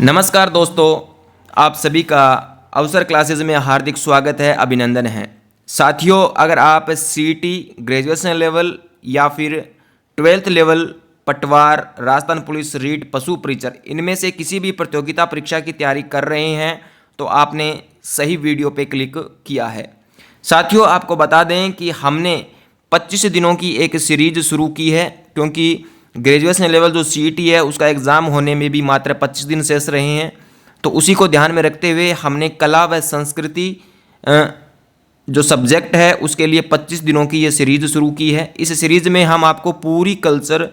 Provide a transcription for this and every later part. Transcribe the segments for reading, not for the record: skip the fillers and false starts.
नमस्कार दोस्तों, आप सभी का अवसर क्लासेज में हार्दिक स्वागत है, अभिनंदन है। साथियों, अगर आप सीईटी ग्रेजुएशन लेवल या फिर 12th लेवल पटवार, राजस्थान पुलिस, रीट, पशु परिचर इनमें से किसी भी प्रतियोगिता परीक्षा की तैयारी कर रहे हैं तो आपने सही वीडियो पे क्लिक किया है। साथियों, आपको बता दें कि हमने 25 दिनों की एक सीरीज शुरू की है, क्योंकि ग्रेजुएशन लेवल जो सीईटी है उसका एग्ज़ाम होने में भी मात्र 25 दिन शेष रहे हैं। तो उसी को ध्यान में रखते हुए हमने कला व संस्कृति जो सब्जेक्ट है उसके लिए 25 दिनों की ये सीरीज शुरू की है। इस सीरीज में हम आपको पूरी कल्चर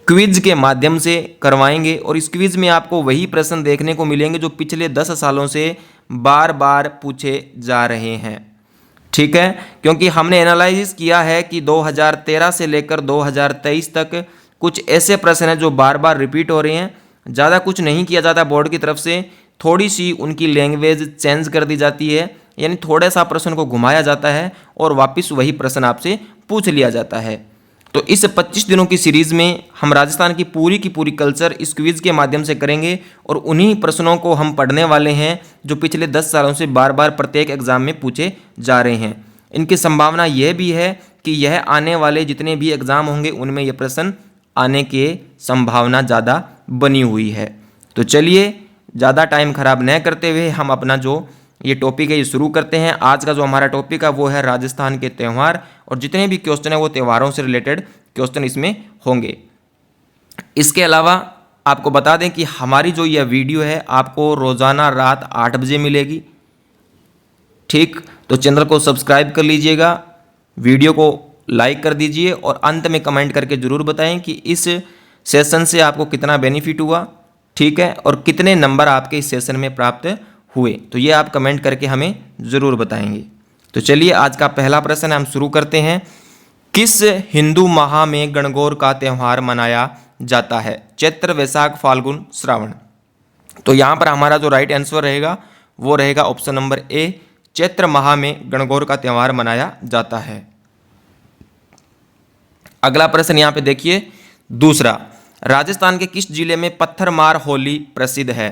क्विज के माध्यम से करवाएंगे और इस क्विज में आपको वही प्रश्न देखने को मिलेंगे जो पिछले 10 सालों से बार बार पूछे जा रहे हैं। ठीक है, क्योंकि हमने एनालाइज किया है कि 2013 से लेकर 2023 तक कुछ ऐसे प्रश्न हैं जो बार बार रिपीट हो रहे हैं। ज़्यादा कुछ नहीं किया जाता बोर्ड की तरफ से, थोड़ी सी उनकी लैंग्वेज चेंज कर दी जाती है, यानी थोड़ा सा प्रश्न को घुमाया जाता है और वापस वही प्रश्न आपसे पूछ लिया जाता है। तो इस 25 दिनों की सीरीज़ में हम राजस्थान की पूरी कल्चर इस क्विज के माध्यम से करेंगे और उन्हीं प्रश्नों को हम पढ़ने वाले हैं जो पिछले 10 सालों से बार बार प्रत्येक एग्जाम में पूछे जा रहे हैं। इनकी संभावना यह भी है कि यह आने वाले जितने भी एग्ज़ाम होंगे उनमें यह प्रश्न आने की संभावना ज़्यादा बनी हुई है। तो चलिए ज़्यादा टाइम खराब न करते हुए हम अपना जो ये टॉपिक है ये शुरू करते हैं। आज का जो हमारा टॉपिक है वो है राजस्थान के त्यौहार, और जितने भी क्वेश्चन है वो त्योहारों से रिलेटेड क्वेश्चन इसमें होंगे। इसके अलावा आपको बता दें कि हमारी जो यह वीडियो है आपको रोज़ाना रात 8 बजे मिलेगी। ठीक, तो चैनल को सब्सक्राइब कर लीजिएगा, वीडियो को लाइक कर दीजिए और अंत में कमेंट करके ज़रूर बताएं कि इस सेशन से आपको कितना बेनिफिट हुआ, ठीक है, और कितने नंबर आपके इस सेशन में प्राप्त हुए। तो ये आप कमेंट करके हमें ज़रूर बताएंगे। तो चलिए आज का पहला प्रश्न हम शुरू करते हैं। किस हिंदू माह में गणगौर का त्यौहार मनाया जाता है? चैत्र, वैशाख, फाल्गुन, श्रावण। तो यहाँ पर हमारा जो राइट आंसर रहेगा वो रहेगा ऑप्शन नंबर ए, चैत्र माह में गणगौर का त्यौहार मनाया जाता है। अगला प्रश्न यहाँ पे देखिए, दूसरा, राजस्थान के किस जिले में पत्थर मार होली प्रसिद्ध है?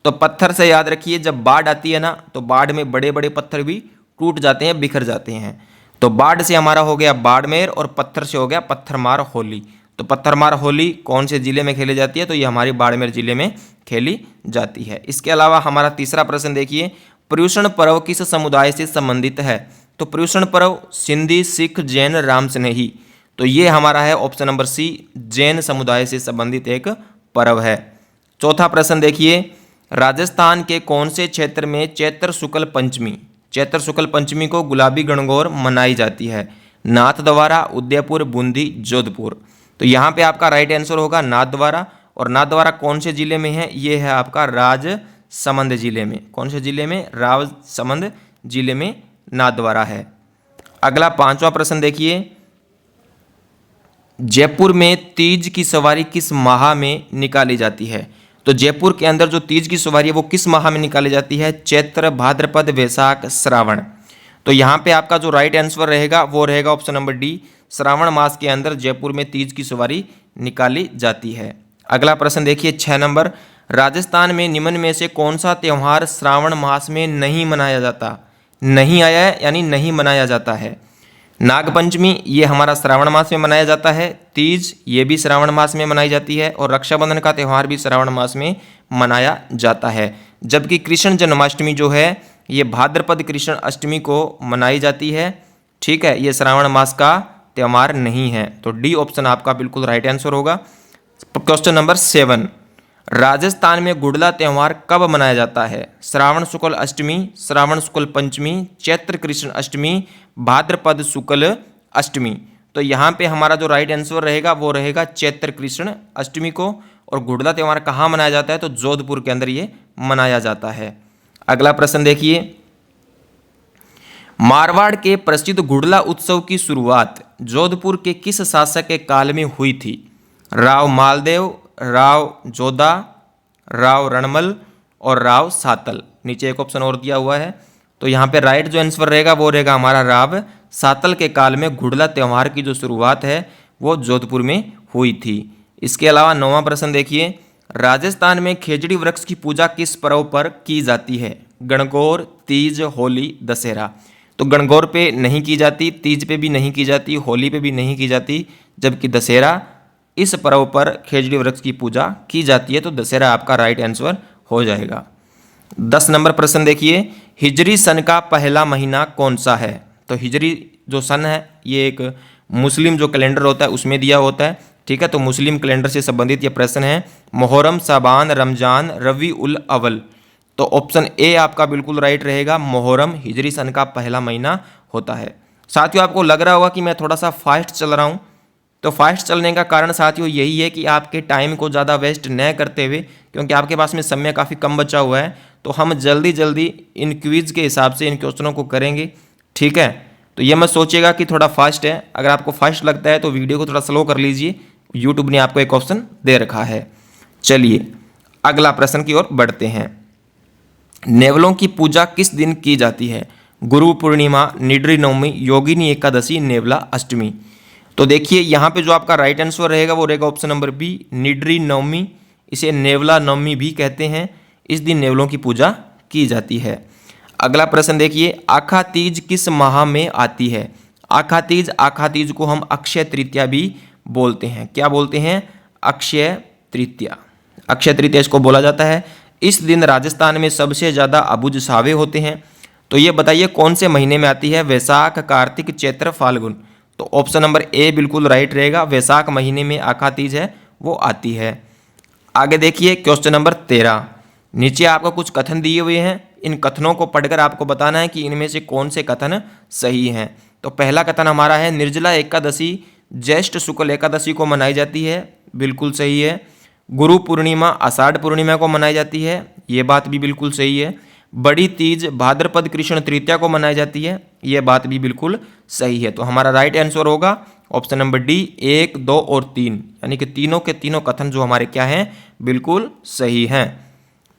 तो पत्थर से याद रखिए, जब बाढ़ आती है ना तो बाढ़ में बड़े बड़े पत्थर भी टूट जाते हैं, बिखर जाते हैं। तो बाढ़ से हमारा हो गया बाड़मेर और पत्थर से हो गया पत्थर मार होली। तो पत्थर मार होली कौन से जिले में खेली जाती है? तो ये हमारी बाड़मेर जिले में खेली जाती है। इसके अलावा हमारा तीसरा प्रश्न देखिए, पर्युषण पर्व किस समुदाय से संबंधित है? तो पर्युषण पर्व सिंधी, सिख, जैन, राम स्नेही। तो ये हमारा है ऑप्शन नंबर सी, जैन समुदाय से संबंधित एक पर्व है। चौथा प्रश्न देखिए, राजस्थान के कौन से क्षेत्र में चैत्र शुक्ल पंचमी को गुलाबी गणगौर मनाई जाती है? नाथद्वारा, उदयपुर, बूंदी, जोधपुर। तो यहाँ पे आपका राइट आंसर होगा नाथद्वारा, और नाथद्वारा कौन से जिले में है? ये है आपका राजसमंद जिले में। कौन से जिले में? राजसमंद जिले में नाथद्वारा है। अगला पांचवा प्रश्न देखिए, जयपुर में तीज की सवारी किस माह में निकाली जाती है? तो जयपुर के अंदर जो तीज की सवारी है वो किस माह में निकाली जाती है? चैत्र, भाद्रपद, वैशाख, श्रावण। तो यहाँ पे आपका जो राइट आंसर रहेगा वो रहेगा ऑप्शन नंबर डी, श्रावण मास के अंदर जयपुर में तीज की सवारी निकाली जाती है। अगला प्रश्न देखिए 6 नंबर, राजस्थान में निम्न में से कौन सा त्यौहार श्रावण मास में नहीं मनाया जाता? नहीं आया है यानी नहीं मनाया जाता है। नागपंचमी ये हमारा श्रावण मास में मनाया जाता है, तीज ये भी श्रावण मास में मनाई जाती है, और रक्षाबंधन का त्यौहार भी श्रावण मास में मनाया जाता है। जबकि कृष्ण जन्माष्टमी जो है ये भाद्रपद कृष्ण अष्टमी को मनाई जाती है। ठीक है, ये श्रावण मास का त्यौहार नहीं है। तो डी ऑप्शन आपका बिल्कुल राइट आंसर होगा। क्वेश्चन नंबर 7, राजस्थान में गुड़ला त्यौहार कब मनाया जाता है? श्रावण शुक्ल अष्टमी, श्रावण शुक्ल पंचमी, चैत्र कृष्ण अष्टमी, भाद्रपद शुक्ल अष्टमी। तो यहाँ पे हमारा जो राइट आंसर रहेगा वो रहेगा चैत्र कृष्ण अष्टमी को। और गुड़ला त्यौहार कहाँ मनाया जाता है? तो जोधपुर के अंदर ये मनाया जाता है। अगला प्रश्न देखिए, मारवाड़ के प्रसिद्ध गुड़ला उत्सव की शुरुआत जोधपुर के किस शासक के काल में हुई थी? राव मालदेव, राव जोधा, राव रणमल और राव सातल। नीचे एक ऑप्शन और दिया हुआ है। तो यहाँ पे राइट जो आंसर रहेगा वो रहेगा हमारा राव सातल के काल में गुड़ला त्यौहार की जो शुरुआत है वो जोधपुर में हुई थी। इसके अलावा 9वां प्रश्न देखिए, राजस्थान में खेजड़ी वृक्ष की पूजा किस पर्व पर की जाती है? गणगौर, तीज, होली, दशहरा। तो गणगौर पे नहीं की जाती, तीज पे भी नहीं की जाती, होली पे भी नहीं की जाती, जबकि दशहरा इस पर्व पर खेजड़ी वृक्ष की पूजा की जाती है। तो दशहरा आपका राइट आंसर हो जाएगा। 10 नंबर प्रश्न देखिए, हिजरी सन का पहला महीना कौन सा है? तो हिजरी जो सन है ये एक मुस्लिम जो कैलेंडर होता है उसमें दिया होता है। ठीक है, तो मुस्लिम कैलेंडर से संबंधित ये प्रश्न है। मुहर्रम, शाबान, रमजान, रबी उल अव्वल। तो ऑप्शन ए आपका बिल्कुल राइट रहेगा। मुहर्रम हिजरी सन का पहला महीना होता है। साथियों, आपको लग रहा होगा कि मैं थोड़ा सा फास्ट चल रहा हूँ, तो फास्ट चलने का कारण साथियों यही है कि आपके टाइम को ज़्यादा वेस्ट न करते हुए, क्योंकि आपके पास में समय काफ़ी कम बचा हुआ है, तो हम जल्दी जल्दी इन क्विज़ के हिसाब से इन क्वेश्चनों को करेंगे। ठीक है, तो ये मत सोचिएगा कि थोड़ा फास्ट है। अगर आपको फास्ट लगता है तो वीडियो को थोड़ा स्लो कर लीजिए, यूट्यूब ने आपको एक ऑप्शन दे रखा है। चलिए अगला प्रश्न की ओर बढ़ते हैं। नेवलों की पूजा किस दिन की जाती है? गुरु पूर्णिमा, निड्री नवमी, योगिनी एकादशी, नेवला अष्टमी। तो देखिए यहाँ पे जो आपका राइट आंसर रहेगा वो रहेगा ऑप्शन नंबर बी, निड्री नवमी। इसे नेवला नवमी भी कहते हैं। इस दिन नेवलों की पूजा की जाती है। अगला प्रश्न देखिए, आखा तीज किस माह में आती है? आखा तीज को हम अक्षय तृतीया भी बोलते हैं। क्या बोलते हैं? अक्षय तृतीया। अक्षय तृतीया इसको बोला जाता है। इस दिन राजस्थान में सबसे ज़्यादा अबुझ सावे होते हैं। तो ये बताइए कौन से महीने में आती है? वैशाख, कार्तिक, चैत्र, फाल्गुन। तो ऑप्शन नंबर ए बिल्कुल राइट रहेगा। वैशाख महीने में आखा तीज है वो आती है। आगे देखिए क्वेश्चन नंबर 13। नीचे आपको कुछ कथन दिए हुए हैं। इन कथनों को पढ़कर आपको बताना है कि इनमें से कौन से कथन सही हैं। तो पहला कथन हमारा है, निर्जला एकादशी ज्येष्ठ शुक्ल एकादशी को मनाई जाती है। बिल्कुल सही है। गुरु पूर्णिमा आषाढ़ पूर्णिमा को मनाई जाती है। ये बात भी बिल्कुल सही है। बड़ी तीज भाद्रपद कृष्ण तृतीया को मनाई जाती है। ये बात भी बिल्कुल सही है। तो हमारा राइट आंसर होगा ऑप्शन नंबर डी, 1, 2 और 3, यानी कि तीनों के तीनों कथन जो हमारे क्या हैं, बिल्कुल सही हैं।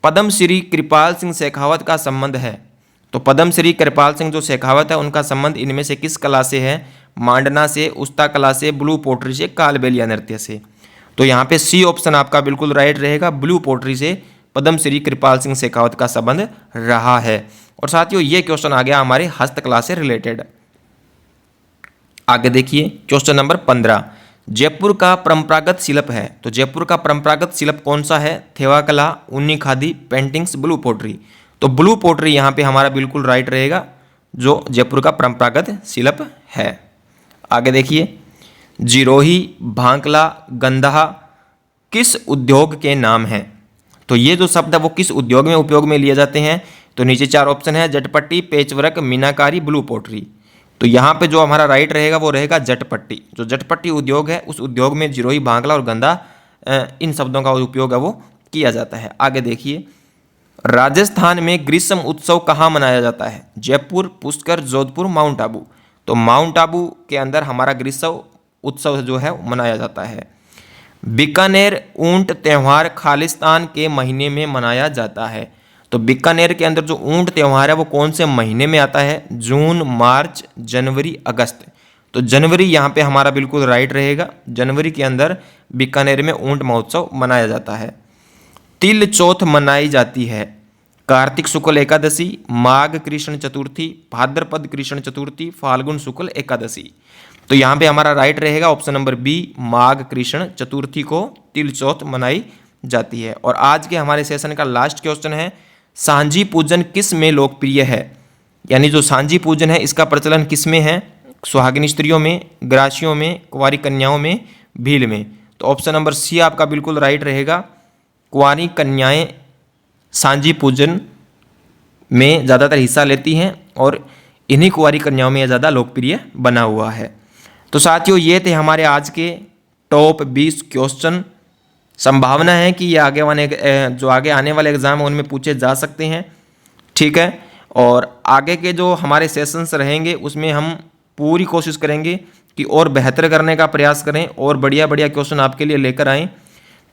पद्म श्री कृपाल सिंह शेखावत का संबंध है। तो पद्म श्री कृपाल सिंह जो शेखावत है उनका संबंध इनमें से किस कला से है? मांडना से, उस्ता कला से, ब्लू पोट्री से, कालबेलिया नृत्य से। तो यहाँ पे सी ऑप्शन आपका बिल्कुल राइट रहेगा। ब्लू पोट्री से पद्म श्री कृपाल सिंह शेखावत का संबंध रहा है। और साथियों ये क्वेश्चन आ गया हमारे हस्तकला से रिलेटेड। आगे देखिए क्वेश्चन नंबर 15। जयपुर का परंपरागत शिल्प है। तो जयपुर का परंपरागत शिल्प कौन सा है? थेवा कला, उन्नी खादी, पेंटिंग्स, ब्लू पोट्री। तो ब्लू पोट्री यहाँ पे हमारा बिल्कुल राइट रहेगा, जो जयपुर का परंपरागत शिल्प है। आगे देखिए, जिरोही, भांकला, गंधा किस उद्योग के नाम हैं? तो ये जो शब्द है वो किस उद्योग में उपयोग में लिए जाते हैं? तो नीचे 4 ऑप्शन है, जटपट्टी, पेचवर्क, मीनाकारी, ब्लू पोट्री। तो यहाँ पे जो हमारा राइट रहेगा वो रहेगा जटपट्टी। जो जटपट्टी उद्योग है उस उद्योग में जिरोही, भांकला और गंधा इन शब्दों का उपयोग है वो किया जाता है। आगे देखिए, राजस्थान में ग्रीष्म उत्सव कहाँ मनाया जाता है? जयपुर, पुष्कर, जोधपुर, माउंट आबू। तो माउंट आबू के अंदर हमारा ग्रीष्म उत्सव जो है मनाया जाता है। बीकानेर ऊंट त्यौहार खालिस्तान के महीने में मनाया जाता है। तो बीकानेर के अंदर जो ऊंट त्यौहार है वो कौन से महीने में आता है? जून, मार्च, जनवरी, अगस्त। तो जनवरी यहाँ पे हमारा बिल्कुल राइट रहेगा। जनवरी के अंदर बीकानेर में ऊंट महोत्सव मनाया जाता है। तिल चौथ मनाई जाती है। कार्तिक शुक्ल एकादशी, माघ कृष्ण चतुर्थी, भाद्रपद कृष्ण चतुर्थी, फाल्गुन शुक्ल एकादशी। तो यहाँ पे हमारा राइट रहेगा ऑप्शन नंबर बी, माघ कृष्ण चतुर्थी को तिल चौथ मनाई जाती है। और आज के हमारे सेशन का लास्ट क्वेश्चन है, सांझी पूजन किस में लोकप्रिय है? यानी जो सांझी पूजन है इसका प्रचलन किस में है? सुहागिनी स्त्रियों में, ग्रासियों में, कुंवारी कन्याओं में, भील में। तो ऑप्शन नंबर सी आपका बिल्कुल राइट रहेगा। कुंवारी कन्याएं सांझी पूजन में ज़्यादातर हिस्सा लेती हैं और इन्हीं कुंवारी कन्याओं में ज़्यादा लोकप्रिय बना हुआ है। तो साथियों ये थे हमारे आज के टॉप 20 क्वेश्चन। संभावना है कि ये आगे आने वाले एग्जाम है उनमें पूछे जा सकते हैं। ठीक है, और आगे के जो हमारे सेशंस रहेंगे उसमें हम पूरी कोशिश करेंगे कि और बेहतर करने का प्रयास करें और बढ़िया बढ़िया क्वेश्चन आपके लिए लेकर आएँ।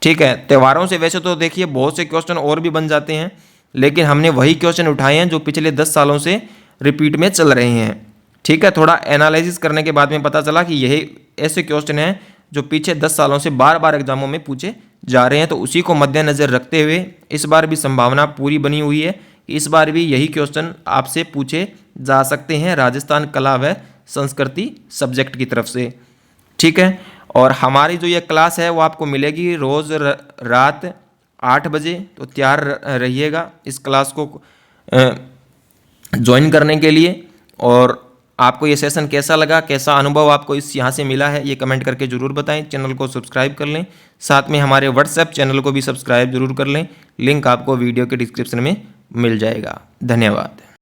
ठीक है, त्योहारों से वैसे तो देखिए बहुत से क्वेश्चन और भी बन जाते हैं, लेकिन हमने वही क्वेश्चन उठाए हैं जो पिछले 10 सालों से रिपीट में चल रहे हैं। ठीक है, थोड़ा एनालिसिस करने के बाद में पता चला कि यही ऐसे क्वेश्चन हैं जो पीछे 10 सालों से बार बार एग्जामों में पूछे जा रहे हैं, तो उसी को मद्देनज़र रखते हुए इस बार भी संभावना पूरी बनी हुई है कि इस बार भी यही क्वेश्चन आपसे पूछे जा सकते हैं राजस्थान कला व संस्कृति सब्जेक्ट की तरफ से। ठीक है, और हमारी जो ये क्लास है वो आपको मिलेगी रोज़ रात 8 बजे, तो तैयार रहिएगा इस क्लास को ज्वाइन करने के लिए। और आपको ये सेशन कैसा लगा, कैसा अनुभव आपको इस यहाँ से मिला है, ये कमेंट करके ज़रूर बताएं। चैनल को सब्सक्राइब कर लें, साथ में हमारे व्हाट्सएप चैनल को भी सब्सक्राइब जरूर कर लें। लिंक आपको वीडियो के डिस्क्रिप्शन में मिल जाएगा। धन्यवाद।